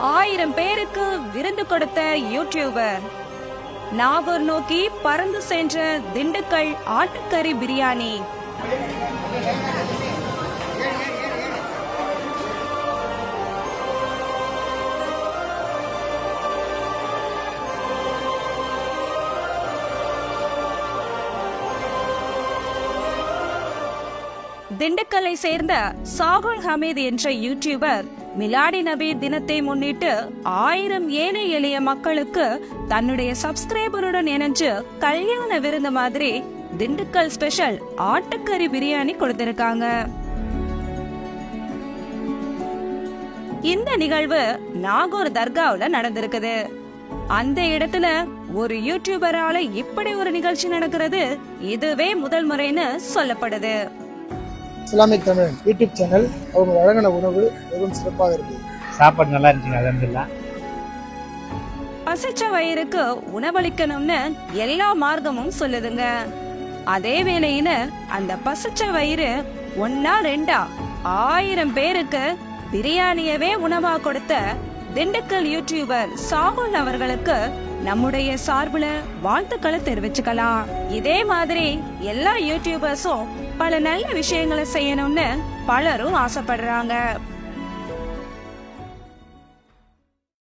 1000 பேருக்கு விருந்து கொடுத்த யூடியூபர். நாகூர் நோக்கி பறந்து சென்ற திண்டுக்கல் ஆட்டுக்கறி பிரியாணி. திண்டுக்கல்லை சேர்ந்த சாகுல் ஹமீத் என்ற யூடியூபர் மிலாடி நபி தினத்தை முன்னிட்டு 1000 ஏழை எளிய மக்களுக்கு தன்னுடைய சப்ஸ்கிரைபருடன் இணைஞ்சு கல்யாண விருந்து மாதிரி திண்டுக்கல் ஸ்பெஷல் ஆட்டுக்கறி பிரியாணி கொடுத்திருக்காங்க. இந்த நிகழ்வு நாகூர் தர்காவுல நடந்திருக்குது. அந்த இடத்துல ஒரு யூடியூபரால இப்படி ஒரு நிகழ்ச்சி நடக்கிறது இதுவே முதல் முறைன்னு சொல்லப்படுது. இஸ்லாமிக் தமிழ் யூடியூப் சேனல் அவங்க வழங்கின உணவு மிகவும் சிறப்பாக இருக்கு. சாப்பாடு நல்லா இருந்துச்சு. அல்ஹம்துலில்லாஹ். பசிச்ச வயிறுக்கு உணவளிக்கணும்னு எல்லா மார்க்கமும் சொல்லுதுங்க. அதே வேளையில அந்த பசிச்ச வயிறு 1-2 1000 பேருக்கு பிரியாணியவே உணவா கொடுத்த திண்டுக்கல் யூடியூபர் சாகுல் அவர்களுக்கு நம்முடைய சார்புல வாழ்த்துக்களை தெரிவிச்சுக்கலாம். இதே மாதிரி எல்லா யூடியூபர்ஸும் பல நல்ல விஷயங்களை செய்யணும்னு பலரும் ஆசைப்படுறாங்க.